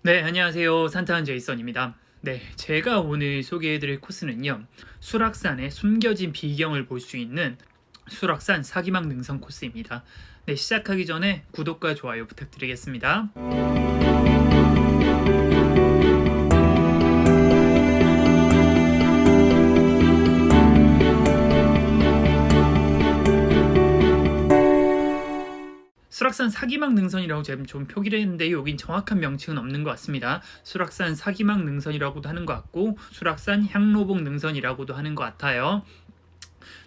네, 안녕하세요. 산타한 제이선입니다. 네, 제가 오늘 소개해드릴 코스는요, 수락산의 숨겨진 비경을 볼 수 있는 수락산 사기막 능선 코스입니다. 네, 시작하기 전에 구독과 좋아요 부탁드리겠습니다. 수락산 사기막 능선이라고 제가 좀 표기를 했는데 여긴 정확한 명칭은 없는 것 같습니다. 수락산 사기막 능선이라고도 하는 것 같고 수락산 향로봉 능선이라고도 하는 것 같아요.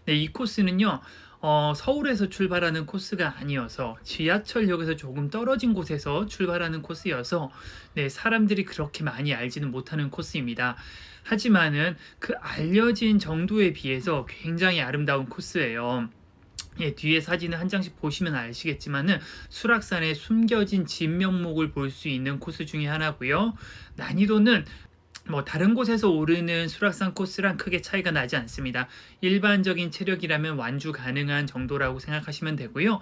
네, 이 코스는요. 서울에서 출발하는 코스가 아니어서 지하철역에서 조금 떨어진 곳에서 출발하는 코스여서 네, 사람들이 그렇게 많이 알지는 못하는 코스입니다. 하지만은 그 알려진 정도에 비해서 굉장히 아름다운 코스예요. 예, 뒤에 사진을 한 장씩 보시면 아시겠지만은 수락산의 숨겨진 진면목을 볼 수 있는 코스 중에 하나고요. 난이도는 다른 곳에서 오르는 수락산 코스랑 크게 차이가 나지 않습니다. 일반적인 체력이라면 완주 가능한 정도라고 생각하시면 되고요.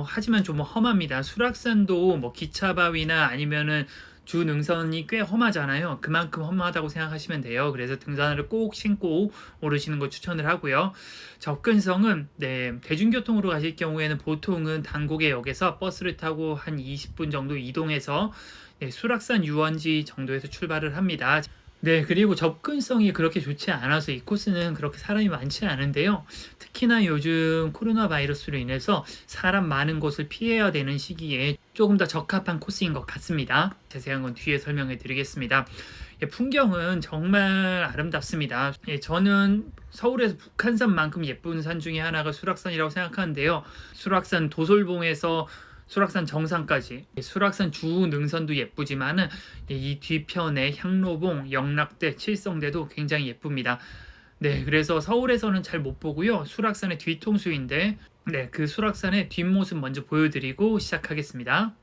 하지만 좀 험합니다. 수락산도 기차바위나 아니면은 주 능선이 꽤 험하잖아요. 그만큼 험하다고 생각하시면 돼요. 그래서 등산화를 꼭 신고 오르시는 걸 추천을 하고요. 접근성은 대중교통으로 가실 경우에는 보통은 단곡에역에서 버스를 타고 한 20분 정도 이동해서 수락산 유원지 정도에서 출발을 합니다. 네, 그리고 접근성이 그렇게 좋지 않아서 이 코스는 그렇게 사람이 많지 않은데요. 특히나 요즘 코로나 바이러스로 인해서 사람 많은 곳을 피해야 되는 시기에 조금 더 적합한 코스인 것 같습니다. 자세한 건 뒤에 설명해 드리겠습니다. 풍경은 정말 아름답습니다. 저는 서울에서 북한산만큼 예쁜 산 중에 하나가 수락산이라고 생각하는데요. 수락산 도솔봉에서 수락산 정상까지 수락산 주 능선도 예쁘지만은 이 뒤편에 향로봉, 영락대, 칠성대도 굉장히 예쁩니다. 네, 그래서 서울에서는 잘 못 보고요. 수락산의 뒤통수인데 그 수락산의 뒷모습 먼저 보여드리고 시작하겠습니다.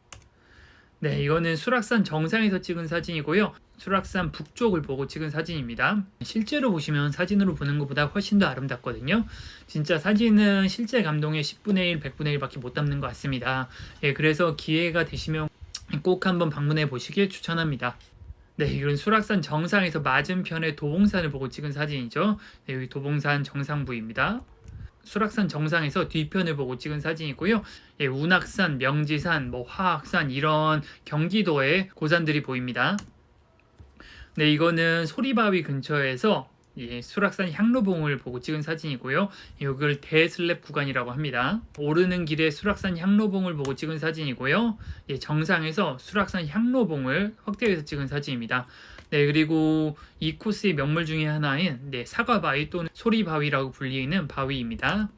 네, 이거는 수락산 정상에서 찍은 사진이고요. 수락산 북쪽을 보고 찍은 사진입니다. 실제로 보시면 사진으로 보는 것보다 훨씬 더 아름답거든요. 진짜 사진은 실제 감동의 10분의 1, 100분의 1밖에 못 담는 것 같습니다. 예, 그래서 기회가 되시면 꼭 한번 방문해 보시길 추천합니다. 네, 이건 수락산 정상에서 맞은편에 도봉산을 보고 찍은 사진이죠. 네, 여기 도봉산 정상부입니다. 수락산 정상에서 뒤편을 보고 찍은 사진이고요. 예, 운악산, 명지산, 화학산 이런 경기도의 고산들이 보입니다. 네, 이거는 소리바위 근처에서 수락산 향로봉을 보고 찍은 사진이고요. 이걸 대슬랩 구간이라고 합니다. 오르는 길에 수락산 향로봉을 보고 찍은 사진이고요. 정상에서 수락산 향로봉을 확대해서 찍은 사진입니다. 네, 그리고 이 코스의 명물 중에 하나인 사과바위 또는 소리바위라고 불리는 바위입니다.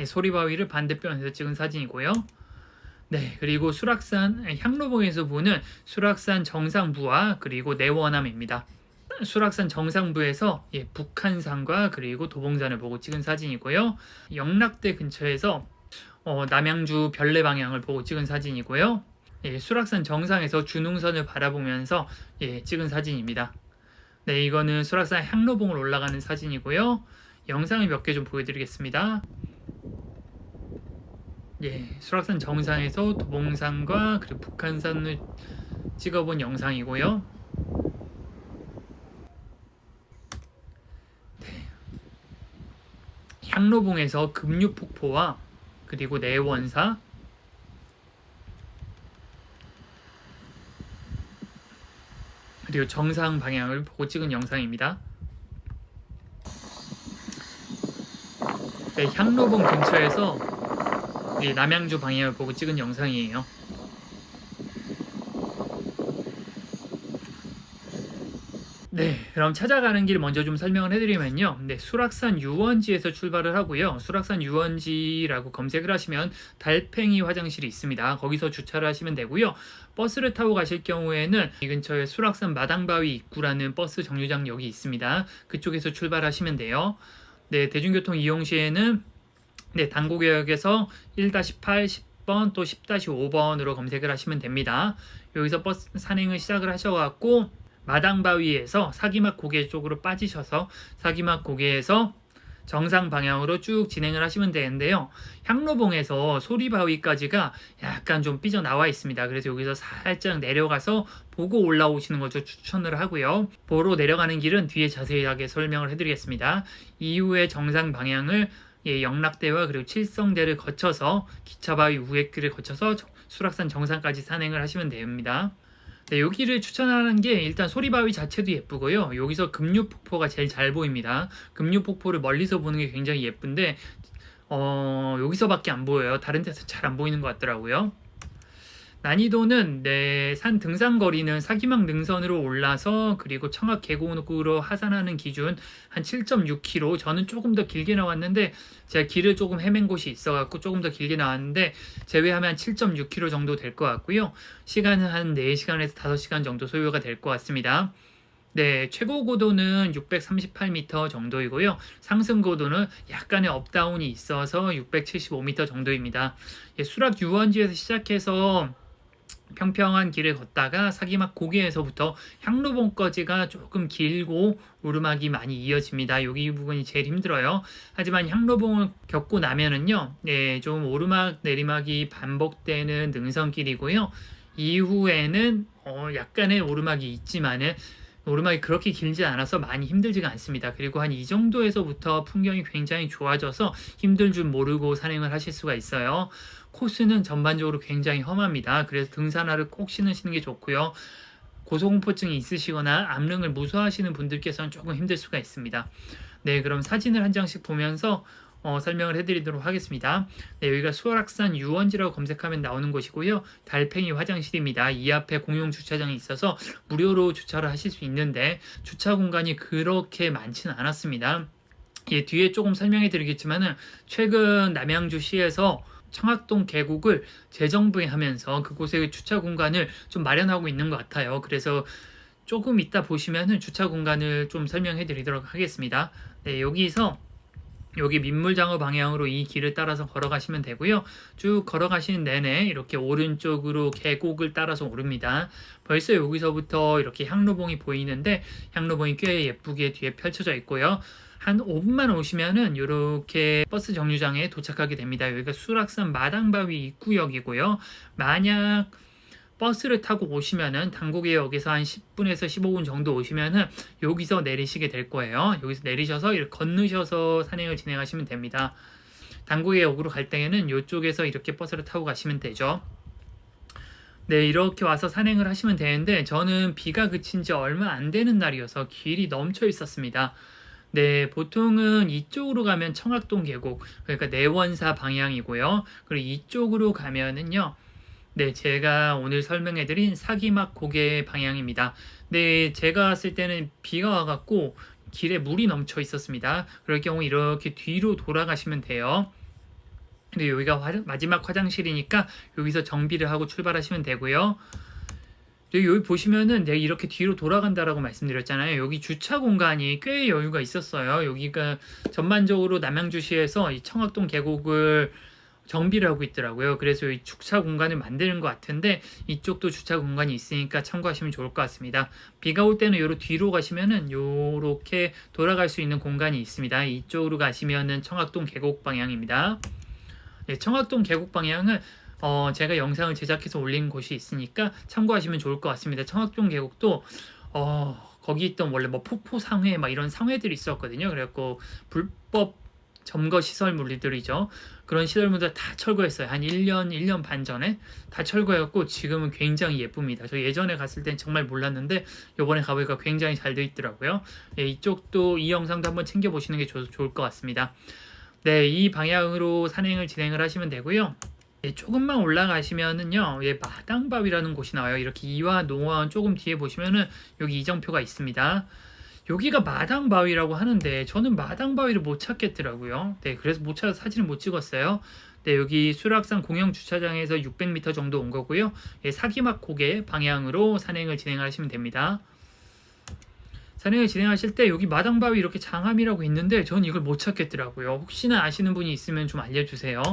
소리바위를 반대편에서 찍은 사진이고요. 네, 그리고 수락산 향로봉에서 보는 수락산 정상부와 그리고 내원암입니다. 수락산 정상부에서 북한산과 그리고 도봉산을 보고 찍은 사진이고요. 영락대 근처에서 남양주 별내 방향을 보고 찍은 사진이고요. 수락산 정상에서 주능선을 바라보면서 찍은 사진입니다. 네, 이거는 수락산 향로봉을 올라가는 사진이고요. 영상을 몇 개 좀 보여드리겠습니다. 수락산 정상에서 도봉산과 그리고 북한산을 찍어본 영상이고요. 향로봉에서 급류폭포와 그리고 내원사 그리고 정상 방향을 보고 찍은 영상입니다. 네, 향로봉 근처에서 남양주 방향을 보고 찍은 영상이에요. 네, 그럼 찾아가는 길 먼저 좀 설명을 해드리면요. 수락산 유원지에서 출발을 하고요. 수락산 유원지라고 검색을 하시면 달팽이 화장실이 있습니다. 거기서 주차를 하시면 되고요. 버스를 타고 가실 경우에는 이 근처에 수락산 마당바위 입구라는 버스 정류장역이 있습니다. 그쪽에서 출발하시면 돼요. 네, 대중교통 이용 시에는 단곡역에서 1-8, 10번 또 10-5번으로 검색을 하시면 됩니다. 여기서 버스 산행을 시작을 하셔갖고 마당바위에서 사기막 고개 쪽으로 빠지셔서 사기막 고개에서 정상 방향으로 쭉 진행을 하시면 되는데요. 향로봉에서 소리바위까지가 약간 좀 삐져나와 있습니다. 그래서 여기서 살짝 내려가서 보고 올라오시는 것을 추천을 하고요. 보러 내려가는 길은 뒤에 자세하게 설명을 해드리겠습니다. 이후에 정상 방향을 영락대와 그리고 칠성대를 거쳐서 기차바위 우회길을 거쳐서 수락산 정상까지 산행을 하시면 됩니다. 네, 여기를 추천하는 게 일단 소리바위 자체도 예쁘고요. 여기서 급류폭포가 제일 잘 보입니다. 급류폭포를 멀리서 보는 게 굉장히 예쁜데 여기서밖에 안 보여요. 다른 데서 잘 안 보이는 것 같더라고요. 난이도는 산 등산 거리는 사기막 능선으로 올라서 그리고 청악 계곡으로 하산하는 기준 한 7.6km. 저는 조금 더 길게 나왔는데 제가 길을 조금 헤맨 곳이 있어갖고 조금 더 길게 나왔는데 제외하면 7.6km 정도 될 것 같고요. 시간은 한 4시간에서 5시간 정도 소요가 될 것 같습니다. 네, 최고 고도는 638m 정도이고요. 상승 고도는 약간의 업다운이 있어서 675m 정도입니다. 수락 유원지에서 시작해서 평평한 길을 걷다가 사기막 고개에서부터 향로봉까지가 조금 길고 오르막이 많이 이어집니다. 여기 부분이 제일 힘들어요. 하지만 향로봉을 겪고 나면은요, 좀 오르막 내리막이 반복되는 능선길이고요. 이후에는 약간의 오르막이 있지만은 오르막이 그렇게 길지 않아서 많이 힘들지가 않습니다. 그리고 한 이 정도에서부터 풍경이 굉장히 좋아져서 힘들 줄 모르고 산행을 하실 수가 있어요. 코스는 전반적으로 굉장히 험합니다. 그래서 등산화를 꼭 신으시는 게 좋고요. 고소공포증이 있으시거나 암릉을 무서워하시는 분들께서는 조금 힘들 수가 있습니다. 네, 그럼 사진을 한 장씩 보면서 설명을 해드리도록 하겠습니다. 네, 여기가 수락산 유원지라고 검색하면 나오는 곳이고요. 달팽이 화장실입니다. 이 앞에 공용 주차장이 있어서 무료로 주차를 하실 수 있는데 주차 공간이 그렇게 많지는 않았습니다. 뒤에 조금 설명해 드리겠지만은 최근 남양주시에서 청학동 계곡을 재정비하면서 그곳에 주차 공간을 좀 마련하고 있는 것 같아요. 그래서 조금 이따 보시면은 주차 공간을 좀 설명해 드리도록 하겠습니다. 네, 여기 민물장어 방향으로 이 길을 따라서 걸어가시면 되고요. 쭉 걸어가시는 내내 이렇게 오른쪽으로 계곡을 따라서 오릅니다. 벌써 여기서부터 이렇게 향로봉이 보이는데 향로봉이 꽤 예쁘게 뒤에 펼쳐져 있고요. 한 5분만 오시면은 이렇게 버스 정류장에 도착하게 됩니다. 여기가 수락산 마당바위 입구역이고요. 만약 버스를 타고 오시면은 당구개역에서 한 10분에서 15분 정도 오시면은 여기서 내리시게 될 거예요. 여기서 내리셔서 이렇게 건너셔서 산행을 진행하시면 됩니다. 당구개역으로 갈 때에는 이쪽에서 이렇게 버스를 타고 가시면 되죠. 네, 이렇게 와서 산행을 하시면 되는데 저는 비가 그친 지 얼마 안 되는 날이어서 길이 넘쳐 있었습니다. 네, 보통은 이쪽으로 가면 청학동 계곡, 그러니까 내원사 방향이고요. 그리고 이쪽으로 가면은요, 네, 제가 오늘 설명해드린 사기막 고개 방향입니다. 네, 제가 왔을 때는 비가 와갖고 길에 물이 넘쳐 있었습니다. 그럴 경우 이렇게 뒤로 돌아가시면 돼요. 근데 여기가 마지막 화장실이니까 여기서 정비를 하고 출발하시면 되고요. 여기 보시면은 내가 이렇게 뒤로 돌아간다라고 말씀드렸잖아요. 여기 주차 공간이 꽤 여유가 있었어요. 여기가 전반적으로 남양주시에서 이 청학동 계곡을 정비를 하고 있더라고요. 그래서 이 주차 공간을 만드는 것 같은데 이쪽도 주차 공간이 있으니까 참고하시면 좋을 것 같습니다. 비가 올 때는 요로 뒤로 가시면은 요렇게 돌아갈 수 있는 공간이 있습니다. 이쪽으로 가시면은 청학동 계곡 방향입니다. 네, 청학동 계곡 방향은 제가 영상을 제작해서 올린 곳이 있으니까 참고하시면 좋을 것 같습니다. 청학동 계곡도 거기 있던 원래 뭐 폭포 상회 막 이런 상회들이 있었거든요. 그래갖고 불법 점거 시설 물들이죠. 그런 시설물들 다 철거했어요. 한 1년 반 전에 다 철거했고 지금은 굉장히 예쁩니다. 저 예전에 갔을 땐 정말 몰랐는데 이번에 가보니까 굉장히 잘 되어 있더라고요. 네, 이쪽도 이 영상도 한번 챙겨보시는 게 좋을 것 같습니다. 네, 이 방향으로 산행을 진행을 하시면 되고요. 네, 조금만 올라가시면은요, 마당바위라는 곳이 나와요. 이렇게 이화 농원 조금 뒤에 보시면은 여기 이정표가 있습니다. 여기가 마당바위라고 하는데 저는 마당바위를 못 찾겠더라고요. 네, 그래서 못 찾아서 사진을 못 찍었어요. 네, 여기 수락산 공영 주차장에서 600m 정도 온 거고요. 사기막 고개 방향으로 산행을 진행하시면 됩니다. 산행을 진행하실 때 여기 마당바위 이렇게 장암이라고 있는데 저는 이걸 못 찾겠더라고요. 혹시나 아시는 분이 있으면 좀 알려주세요.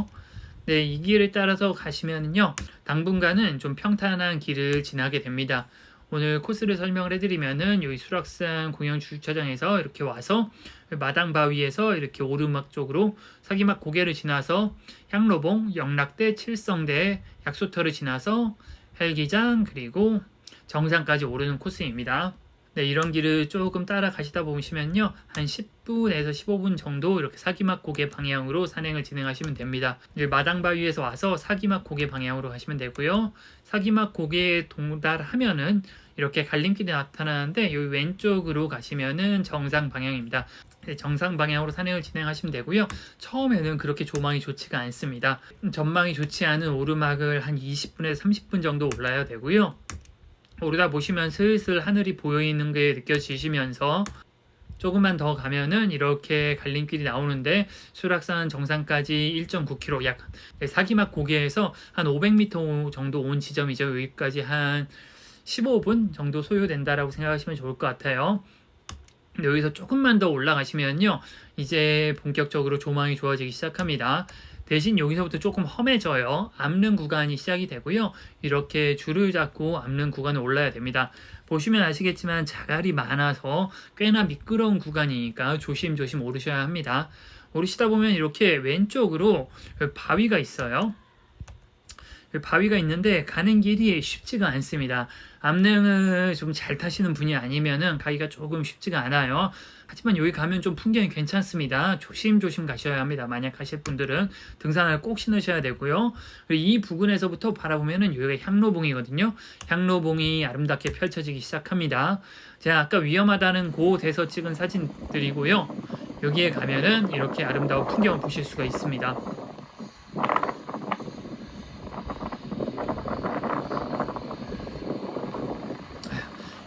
네, 이 길을 따라서 가시면요, 당분간은 좀 평탄한 길을 지나게 됩니다. 오늘 코스를 설명을 해드리면은 여기 수락산 공영 주차장에서 이렇게 와서 마당 바위에서 이렇게 오르막 쪽으로 사기막 고개를 지나서 향로봉, 영락대, 칠성대, 약수터를 지나서 헬기장 그리고 정상까지 오르는 코스입니다. 네, 이런 길을 조금 따라가시다 보시면요, 한 10분에서 15분 정도 이렇게 사기막 고개 방향으로 산행을 진행하시면 됩니다. 마당 바위에서 와서 사기막 고개 방향으로 가시면 되고요. 사기막 고개에 도달하면은 이렇게 갈림길이 나타나는데 여기 왼쪽으로 가시면은 정상 방향입니다. 네, 정상 방향으로 산행을 진행하시면 되고요. 처음에는 그렇게 조망이 좋지가 않습니다. 전망이 좋지 않은 오르막을 한 20분에서 30분 정도 올라야 되고요. 오르다 보시면 슬슬 하늘이 보이는 게 느껴지시면서 조금만 더 가면은 이렇게 갈림길이 나오는데 수락산 정상까지 1.9km 약 사기막 고개에서 한 500m 정도 온 지점이죠. 여기까지 한 15분 정도 소요된다라고 생각하시면 좋을 것 같아요. 여기서 조금만 더 올라가시면요, 이제 본격적으로 조망이 좋아지기 시작합니다. 대신 여기서부터 조금 험해져요. 암릉 구간이 시작이 되고요. 이렇게 줄을 잡고 암릉 구간을 올라야 됩니다. 보시면 아시겠지만 자갈이 많아서 꽤나 미끄러운 구간이니까 조심조심 오르셔야 합니다. 오르시다 보면 이렇게 왼쪽으로 바위가 있어요. 바위가 있는데 가는 길이 쉽지가 않습니다. 암릉을 좀 잘 타시는 분이 아니면은 가기가 조금 쉽지가 않아요. 하지만 여기 가면 좀 풍경이 괜찮습니다. 조심조심 가셔야 합니다. 만약 가실 분들은 등산화를 꼭 신으셔야 되고요. 그리고 이 부근에서부터 바라보면은 여기가 향로봉이거든요. 향로봉이 아름답게 펼쳐지기 시작합니다. 제가 아까 위험하다는 곳에서 찍은 사진들이고요. 여기에 가면은 이렇게 아름다운 풍경을 보실 수가 있습니다.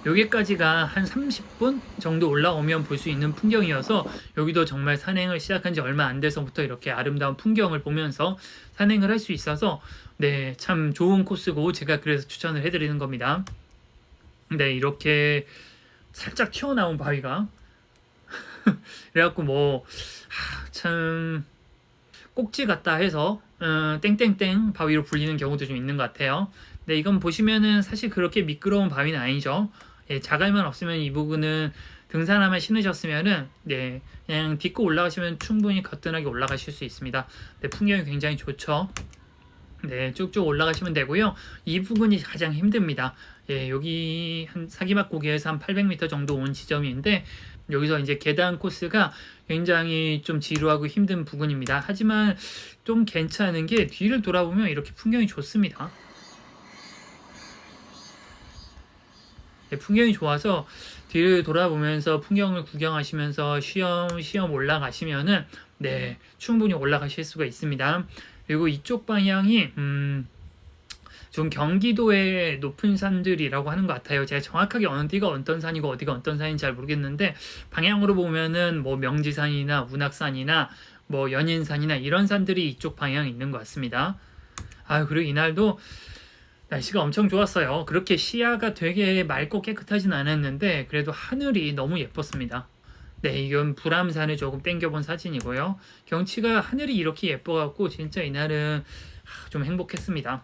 여기까지가 한 30분 정도 올라오면 볼 수 있는 풍경이어서 여기도 정말 산행을 시작한 지 얼마 안 돼서부터 이렇게 아름다운 풍경을 보면서 산행을 할 수 있어서 네, 참 좋은 코스고 제가 그래서 추천을 해드리는 겁니다. 네, 이렇게 살짝 튀어나온 바위가 그래갖고 뭐 참 꼭지 같다 해서 땡땡땡 바위로 불리는 경우도 좀 있는 것 같아요. 네, 이건 보시면은 사실 그렇게 미끄러운 바위는 아니죠. 예, 자갈만 없으면 이 부분은 등산화만 신으셨으면은 네, 그냥 딛고 올라가시면 충분히 거뜬하게 올라가실 수 있습니다. 네, 풍경이 굉장히 좋죠. 네, 쭉쭉 올라가시면 되고요. 이 부분이 가장 힘듭니다. 예, 여기 한 사기막 고개에서 한 800m 정도 온 지점인데 여기서 이제 계단 코스가 굉장히 좀 지루하고 힘든 부분입니다. 하지만 좀 괜찮은 게 뒤를 돌아보면 이렇게 풍경이 좋습니다. 풍경이 좋아서 뒤를 돌아보면서 풍경을 구경하시면서 쉬엄쉬엄 올라가시면은 네, 충분히 올라가실 수가 있습니다. 그리고 이쪽 방향이 좀 경기도의 높은 산들이라고 하는 것 같아요. 제가 정확하게 어디가 어떤 산이고 어디가 어떤 산인지 잘 모르겠는데 방향으로 보면은 뭐 명지산이나 운악산이나 뭐 연인산이나 이런 산들이 이쪽 방향에 있는 것 같습니다. 그리고 이날도 날씨가 엄청 좋았어요. 그렇게 시야가 되게 맑고 깨끗하진 않았는데 그래도 하늘이 너무 예뻤습니다. 네, 이건 불암산을 조금 땡겨본 사진이고요. 경치가 하늘이 이렇게 예뻐갖고 진짜 이날은 좀 행복했습니다.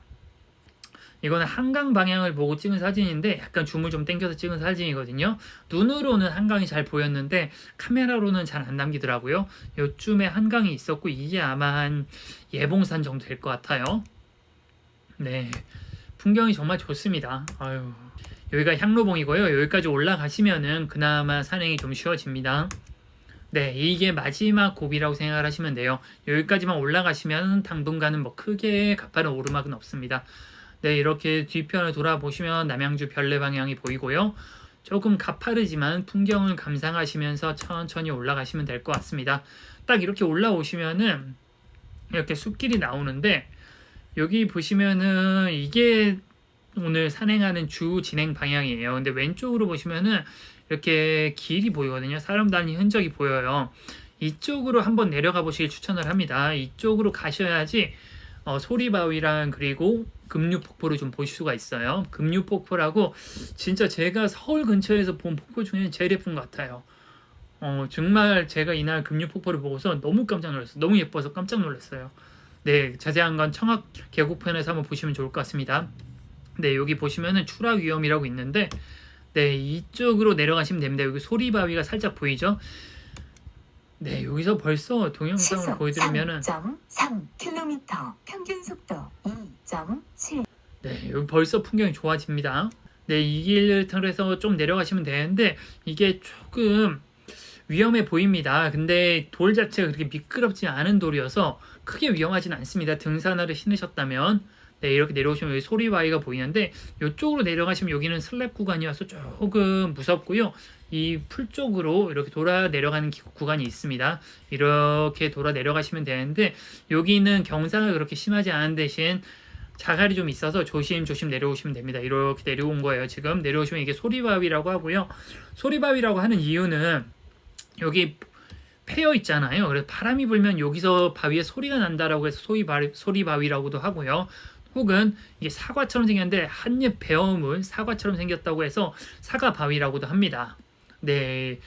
이거는 한강 방향을 보고 찍은 사진인데 약간 줌을 좀 땡겨서 찍은 사진이거든요. 눈으로는 한강이 잘 보였는데 카메라로는 잘 안 남기더라고요. 요쯤에 한강이 있었고 이게 아마 한 예봉산 정도 될 것 같아요. 네, 풍경이 정말 좋습니다. 여기가 향로봉이고요. 여기까지 올라가시면은 그나마 산행이 좀 쉬워집니다. 네, 이게 마지막 고비라고 생각을 하시면 돼요. 여기까지만 올라가시면 당분간은 뭐 크게 가파른 오르막은 없습니다. 네, 이렇게 뒤편을 돌아보시면 남양주 별내 방향이 보이고요. 조금 가파르지만 풍경을 감상하시면서 천천히 올라가시면 될 것 같습니다. 딱 이렇게 올라오시면은 이렇게 숲길이 나오는데 여기 보시면은 이게 오늘 산행하는 주 진행 방향이에요. 근데 왼쪽으로 보시면은 이렇게 길이 보이거든요. 사람 다니는 흔적이 보여요. 이쪽으로 한번 내려가 보시길 추천을 합니다. 이쪽으로 가셔야지 소리바위랑 그리고 금류폭포를 좀 보실 수가 있어요. 금류폭포라고 진짜 제가 서울 근처에서 본 폭포 중에 제일 예쁜 것 같아요. 정말 제가 이날 금류폭포를 보고서 너무 깜짝 놀랐어요. 너무 예뻐서 깜짝 놀랐어요. 네, 자세한 건 청학 계곡편에서 한번 보시면 좋을 것 같습니다. 네, 여기 보시면은 추락 위험이라고 있는데, 네, 이쪽으로 내려가시면 됩니다. 여기 소리바위가 살짝 보이죠? 네, 여기서 벌써 동영상을 시속 보여드리면은 3.3km, 평균 속도 2.7. 네, 여기 벌써 풍경이 좋아집니다. 네, 이 길을 통해서 좀 내려가시면 되는데 이게 조금 위험해 보입니다. 근데 돌 자체가 그렇게 미끄럽지 않은 돌이어서 크게 위험하진 않습니다. 등산화를 신으셨다면. 네, 이렇게 내려오시면 여기 소리바위가 보이는데 이쪽으로 내려가시면 여기는 슬랩 구간이어서 조금 무섭고요. 이 풀 쪽으로 이렇게 돌아 내려가는 구간이 있습니다. 이렇게 돌아 내려가시면 되는데 여기는 경사가 그렇게 심하지 않은 대신 자갈이 좀 있어서 조심조심 내려오시면 됩니다. 이렇게 내려온 거예요. 지금 내려오시면 이게 소리바위라고 하고요. 소리바위라고 하는 이유는 여기 패여 있잖아요. 그래서 바람이 불면 여기서 바위에 소리가 난다라고 해서 소리바위라고도 하고요. 혹은 이게 사과처럼 생겼는데 한입 베어물 사과처럼 생겼다고 해서 사과바위라고도 합니다. 네,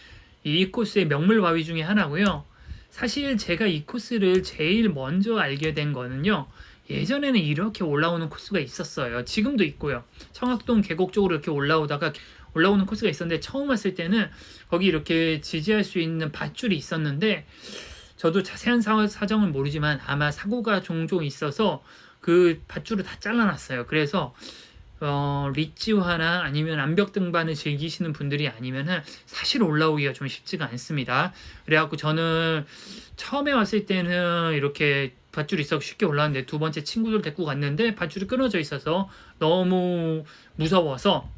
이 코스의 명물 바위 중에 하나고요. 사실 제가 이 코스를 제일 먼저 알게 된 거는요. 예전에는 이렇게 올라오는 코스가 있었어요. 지금도 있고요. 청학동 계곡 쪽으로 이렇게 올라오는 코스가 있었는데 처음 왔을 때는 거기 이렇게 지지할 수 있는 밧줄이 있었는데 저도 자세한 사정은 모르지만 아마 사고가 종종 있어서 그 밧줄을 다 잘라놨어요. 그래서 리치화나 아니면 암벽 등반을 즐기시는 분들이 아니면은 사실 올라오기가 좀 쉽지가 않습니다. 그래갖고 저는 처음에 왔을 때는 이렇게 밧줄이 있어 쉽게 올라왔는데 두 번째 친구들 데리고 갔는데 밧줄이 끊어져 있어서 너무 무서워서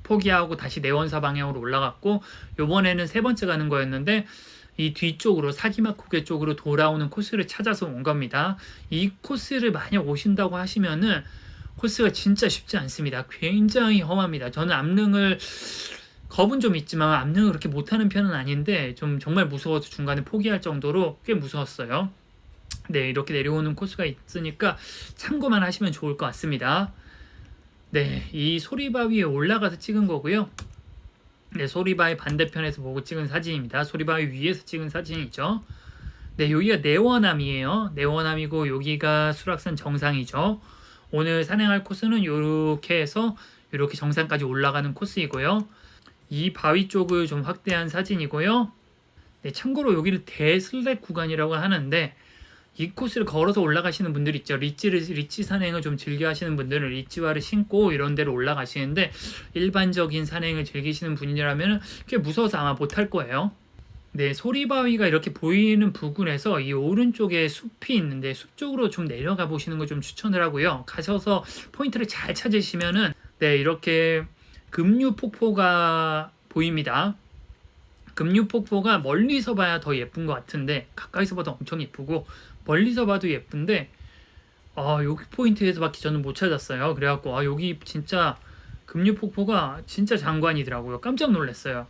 포기하고 다시 내원사 방향으로 올라갔고 요번에는 세 번째 가는 거였는데 이 뒤쪽으로 사기막 고개 쪽으로 돌아오는 코스를 찾아서 온 겁니다. 이 코스를 만약 오신다고 하시면은 코스가 진짜 쉽지 않습니다. 굉장히 험합니다. 저는 암릉을 겁은 좀 있지만 암릉을 그렇게 못하는 편은 아닌데 좀 정말 무서워서 중간에 포기할 정도로 꽤 무서웠어요. 네, 이렇게 내려오는 코스가 있으니까 참고만 하시면 좋을 것 같습니다. 네, 이 소리바위에 올라가서 찍은 거고요. 네, 소리바위 반대편에서 보고 찍은 사진입니다. 소리바위 위에서 찍은 사진이죠. 네, 여기가 내원암이에요. 내원암이고 여기가 수락산 정상이죠. 오늘 산행할 코스는 이렇게 해서 이렇게 정상까지 올라가는 코스이고요. 이 바위 쪽을 좀 확대한 사진이고요. 네, 참고로 여기를 대슬랩 구간이라고 하는데 이 코스를 걸어서 올라가시는 분들 있죠. 리치 산행을 좀 즐겨 하시는 분들은 리치화를 신고 이런 데로 올라가시는데 일반적인 산행을 즐기시는 분이라면 꽤 무서워서 아마 못할 거예요. 네, 소리바위가 이렇게 보이는 부근에서 이 오른쪽에 숲이 있는데 숲 쪽으로 좀 내려가 보시는 걸 좀 추천을 하고요. 가셔서 포인트를 잘 찾으시면은 네, 이렇게 금류폭포가 보입니다. 금류폭포가 멀리서 봐야 더 예쁜 것 같은데 가까이서 봐도 엄청 예쁘고 멀리서 봐도 예쁜데 여기 포인트에서밖에 저는 못 찾았어요. 그래갖고 여기 진짜 금류폭포가 진짜 장관이더라고요. 깜짝 놀랐어요.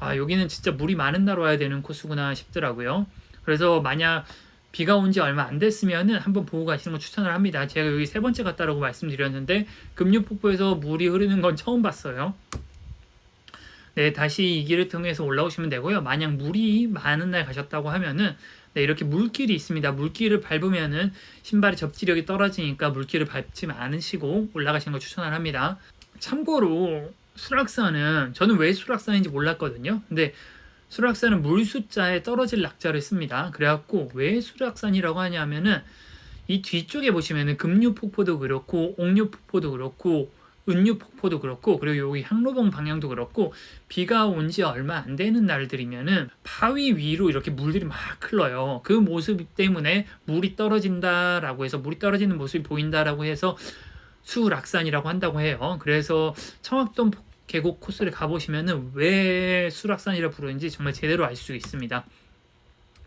여기는 진짜 물이 많은 날 와야 되는 코스구나 싶더라고요. 그래서 만약 비가 온 지 얼마 안 됐으면은 한번 보고 가시는 거 추천을 합니다. 제가 여기 세 번째 갔다라고 말씀드렸는데 금류폭포에서 물이 흐르는 건 처음 봤어요. 네, 다시 이 길을 통해서 올라오시면 되고요. 만약 물이 많은 날 가셨다고 하면은 네, 이렇게 물길이 있습니다. 물길을 밟으면은 신발의 접지력이 떨어지니까 물길을 밟지 않으시고 올라가시는 걸 추천을 합니다. 참고로 수락산은 저는 왜 수락산인지 몰랐거든요. 근데 수락산은 물 숫자에 떨어질 낙자를 씁니다. 그래갖고 왜 수락산이라고 하냐면은 이 뒤쪽에 보시면은 금류폭포도 그렇고 옥류폭포도 그렇고 은류폭포도 그렇고 그리고 여기 향로봉 방향도 그렇고 비가 온 지 얼마 안 되는 날들이면은 바위 위로 이렇게 물들이 막 흘러요. 그 모습 때문에 물이 떨어진다라고 해서 물이 떨어지는 모습이 보인다라고 해서 수락산이라고 한다고 해요. 그래서 청학동 계곡 코스를 가보시면은 왜 수락산이라 부르는지 정말 제대로 알 수 있습니다.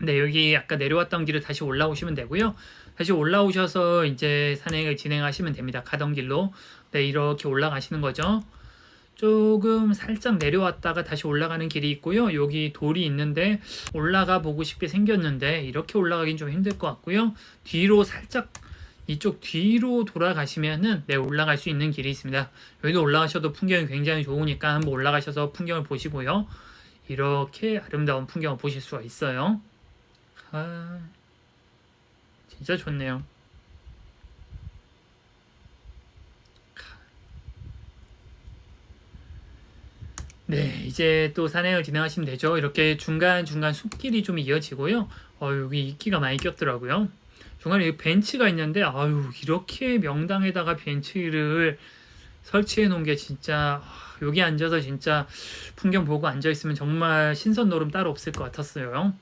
네, 여기 아까 내려왔던 길을 다시 올라오시면 되고요. 다시 올라오셔서 이제 산행을 진행하시면 됩니다. 가던 길로. 네, 이렇게 올라가시는 거죠. 조금 살짝 내려왔다가 다시 올라가는 길이 있고요. 여기 돌이 있는데 올라가 보고 싶게 생겼는데 이렇게 올라가긴 좀 힘들 것 같고요. 뒤로 살짝 이쪽 뒤로 돌아가시면은 네, 올라갈 수 있는 길이 있습니다. 여기도 올라가셔도 풍경이 굉장히 좋으니까 한번 올라가셔서 풍경을 보시고요. 이렇게 아름다운 풍경을 보실 수가 있어요. 진짜 좋네요. 네, 이제 또 산행을 진행하시면 되죠. 이렇게 중간중간 숲길이 좀 이어지고요. 여기 이끼가 많이 꼈더라고요. 중간에 여기 벤치가 있는데, 아유, 이렇게 명당에다가 벤치를 설치해 놓은 게 진짜, 여기 앉아서 진짜 풍경 보고 앉아 있으면 정말 신선 노름 따로 없을 것 같았어요.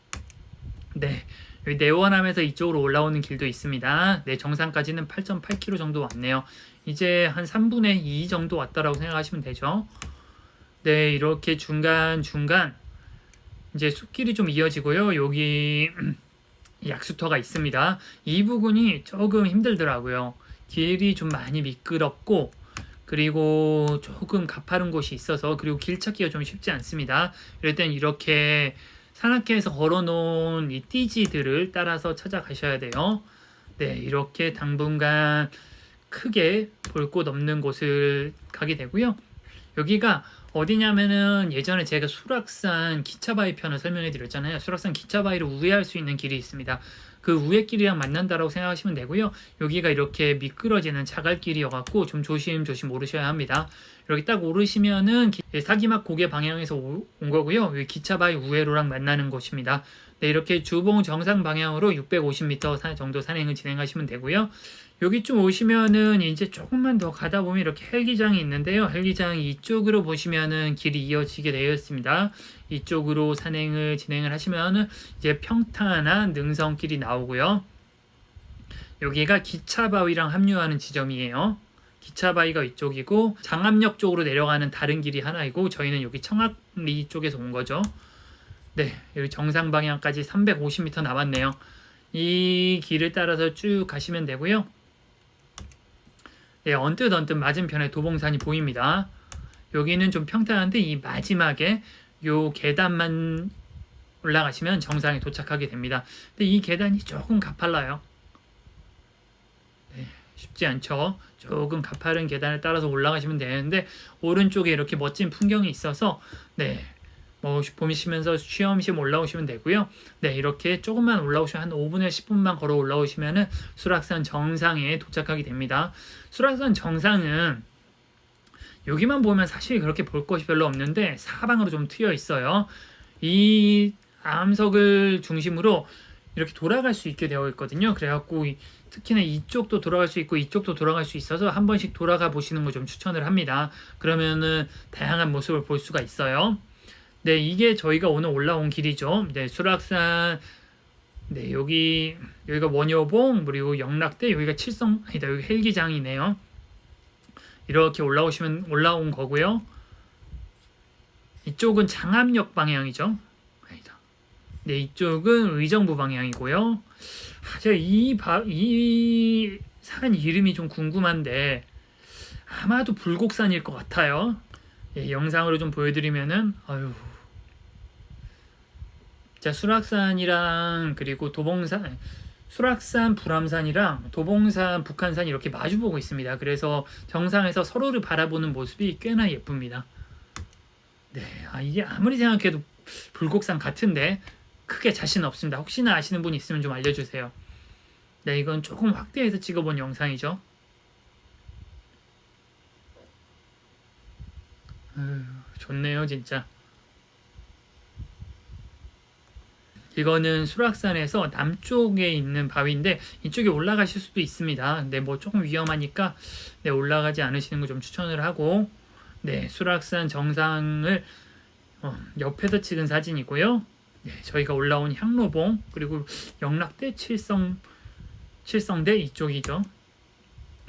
네. 여기 내원함에서 이쪽으로 올라오는 길도 있습니다. 네, 정상까지는 8.8km 정도 왔네요. 이제 한 3분의 2 정도 왔다라고 생각하시면 되죠. 네, 이렇게 중간중간 이제 숲길이 좀 이어지고요. 여기 약수터가 있습니다. 이 부분이 조금 힘들더라고요. 길이 좀 많이 미끄럽고 그리고 조금 가파른 곳이 있어서 그리고 길 찾기가 좀 쉽지 않습니다. 이럴 땐 이렇게 산악회에서 걸어놓은 이 띠지들을 따라서 찾아가셔야 돼요. 네, 이렇게 당분간 크게 볼 곳 없는 곳을 가게 되고요. 여기가 어디냐면은 예전에 제가 수락산 기차바위 편을 설명해 드렸잖아요. 수락산 기차바위를 우회할 수 있는 길이 있습니다. 그 우회길이랑 만난다라고 생각하시면 되고요. 여기가 이렇게 미끄러지는 자갈길이어갖고 좀 조심조심 오르셔야 합니다. 이렇게 딱 오르시면은 사기막 고개 방향에서 온 거고요. 여기 기차바위 우회로랑 만나는 곳입니다. 네, 이렇게 주봉 정상 방향으로 650m 정도 산행을 진행하시면 되고요. 여기 좀 오시면은 이제 조금만 더 가다 보면 이렇게 헬기장이 있는데요. 헬기장 이쪽으로 보시면은 길이 이어지게 되어 있습니다. 이쪽으로 산행을 진행을 하시면은 이제 평탄한 능선길이 나오고요. 여기가 기차바위랑 합류하는 지점이에요. 기차바위가 이쪽이고 장암역 쪽으로 내려가는 다른 길이 하나이고 저희는 여기 청학리 쪽에서 온 거죠. 네, 여기 정상 방향까지 350m 남았네요. 이 길을 따라서 쭉 가시면 되고요. 네, 언뜻 맞은편에 도봉산이 보입니다. 여기는 좀 평탄한데 이 마지막에 요 계단만 올라가시면 정상에 도착하게 됩니다. 근데 이 계단이 조금 가팔라요. 네, 쉽지 않죠. 조금 가파른 계단을 따라서 올라가시면 되는데 오른쪽에 이렇게 멋진 풍경이 있어서 네, 뭐 보시면서 쉬엄쉬엄 올라오시면 되고요. 네, 이렇게 조금만 올라오시면 한 5분에서 10분만 걸어 올라오시면은 수락산 정상에 도착하게 됩니다. 수락산 정상은 여기만 보면 사실 그렇게 볼 것이 별로 없는데 사방으로 좀 트여 있어요. 이 암석을 중심으로 이렇게 돌아갈 수 있게 되어 있거든요. 그래갖고 특히나 이쪽도 돌아갈 수 있고 이쪽도 돌아갈 수 있어서 한 번씩 돌아가 보시는 거 좀 추천을 합니다. 그러면은 다양한 모습을 볼 수가 있어요. 네, 이게 저희가 오늘 올라온 길이죠. 네, 수락산, 네, 여기가 원효봉, 그리고 영락대, 여기가 아니다, 여기 헬기장이네요. 이렇게 올라온 거고요. 이쪽은 장암역 방향이죠. 아니다. 네, 이쪽은 의정부 방향이고요. 제가 이 산 이름이 좀 궁금한데, 아마도 불곡산일 것 같아요. 예, 영상으로 좀 보여드리면은, 자, 수락산이랑 그리고 도봉산, 수락산, 불암산이랑 도봉산, 북한산 이렇게 마주보고 있습니다. 그래서 정상에서 서로를 바라보는 모습이 꽤나 예쁩니다. 네, 이게 아무리 생각해도 불곡산 같은데 크게 자신 없습니다. 혹시나 아시는 분 있으면 좀 알려주세요. 네, 이건 조금 확대해서 찍어본 영상이죠. 좋네요, 진짜. 이거는 수락산에서 남쪽에 있는 바위인데 이쪽에 올라가실 수도 있습니다. 근데 뭐 조금 위험하니까 네, 올라가지 않으시는 거 좀 추천을 하고, 네, 수락산 정상을 옆에서 찍은 사진이고요. 네, 저희가 올라온 향로봉 그리고 영락대 칠성대 이쪽이죠.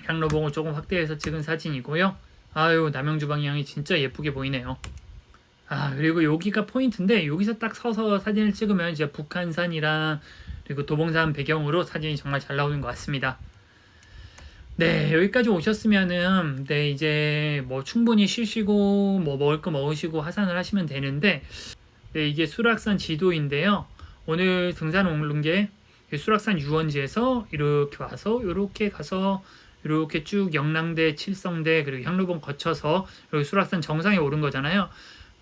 향로봉을 조금 확대해서 찍은 사진이고요. 남영주 방향이 진짜 예쁘게 보이네요. 그리고 여기가 포인트인데 여기서 딱 서서 사진을 찍으면 이제 북한산이랑 그리고 도봉산 배경으로 사진이 정말 잘 나오는 것 같습니다. 네, 여기까지 오셨으면은 네, 이제 뭐 충분히 쉬시고 뭐 먹을 거 먹으시고 하산을 하시면 되는데, 네, 이게 수락산 지도인데요. 오늘 등산 오른 게 수락산 유원지에서 이렇게 와서 이렇게 가서 이렇게 쭉 영랑대, 칠성대 그리고 향로봉 거쳐서 여기 수락산 정상에 오른 거잖아요.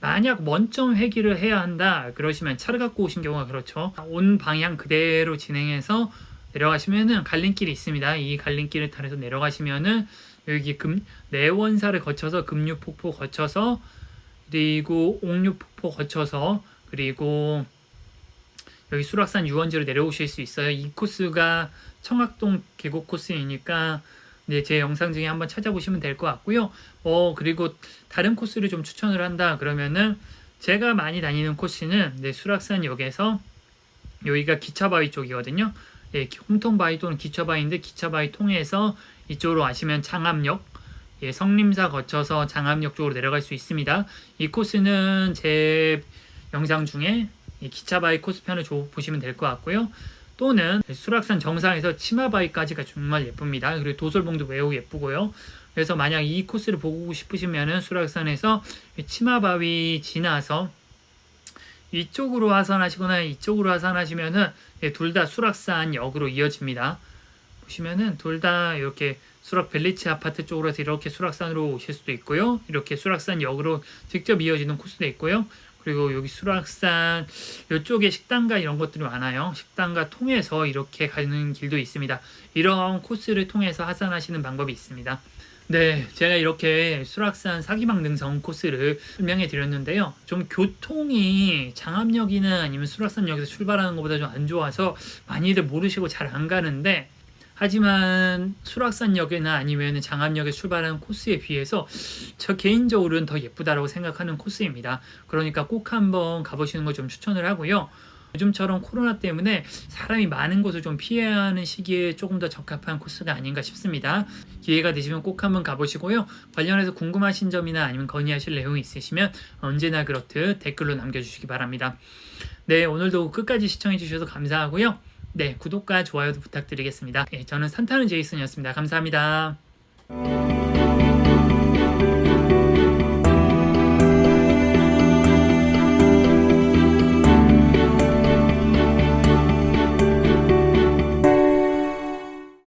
만약 원점 회귀를 해야 한다 그러시면 차를 갖고 오신 경우가 그렇죠. 온 방향 그대로 진행해서 내려가시면은 갈림길이 있습니다. 이 갈림길을 타서 내려가시면은 여기 내원사를 거쳐서 금류폭포 거쳐서 그리고 옥류폭포 거쳐서 그리고 여기 수락산 유원지로 내려오실 수 있어요. 이 코스가 청학동 계곡 코스이니까 네, 제 영상 중에 한번 찾아보시면 될 것 같고요. 그리고 다른 코스를 좀 추천을 한다 그러면은 제가 많이 다니는 코스는 네, 수락산역에서 여기가 기차바위 쪽이거든요. 예, 홈통바위 또는 기차바위인데 기차바위 통해서 이쪽으로 가시면 장암역, 예, 성림사 거쳐서 장암역 쪽으로 내려갈 수 있습니다. 이 코스는 제 영상 중에 이 기차바위 코스편을 보시면 될 것 같고요. 또는 수락산 정상에서 치마바위까지가 정말 예쁩니다. 그리고 도솔봉도 매우 예쁘고요. 그래서 만약 이 코스를 보고 싶으시면은 수락산에서 치마바위 지나서 이쪽으로 하산하시거나 이쪽으로 하산하시면은 둘 다 수락산 역으로 이어집니다. 보시면은 둘 다 이렇게 수락 벨리치 아파트 쪽으로 해서 이렇게 수락산으로 오실 수도 있고요. 이렇게 수락산 역으로 직접 이어지는 코스도 있고요. 그리고 여기 수락산 이쪽에 식당가 이런 것들이 많아요. 식당가 통해서 이렇게 가는 길도 있습니다. 이런 코스를 통해서 하산하시는 방법이 있습니다. 네, 제가 이렇게 수락산 사기막 능선 코스를 설명해 드렸는데요. 좀 교통이 장암역이나 아니면 수락산역에서 출발하는 것보다 좀 안 좋아서 많이들 모르시고 잘 안 가는데, 하지만 수락산역이나 아니면 장암역에 출발하는 코스에 비해서 저 개인적으로는 더 예쁘다고 생각하는 코스입니다. 그러니까 꼭 한번 가보시는 걸 좀 추천을 하고요. 요즘처럼 코로나 때문에 사람이 많은 곳을 좀 피해야 하는 시기에 조금 더 적합한 코스가 아닌가 싶습니다. 기회가 되시면 꼭 한번 가보시고요. 관련해서 궁금하신 점이나 아니면 건의하실 내용이 있으시면 언제나 그렇듯 댓글로 남겨주시기 바랍니다. 네, 오늘도 끝까지 시청해 주셔서 감사하고요. 네, 구독과 좋아요도 부탁드리겠습니다. 네, 저는 산타는 제이슨이었습니다. 감사합니다.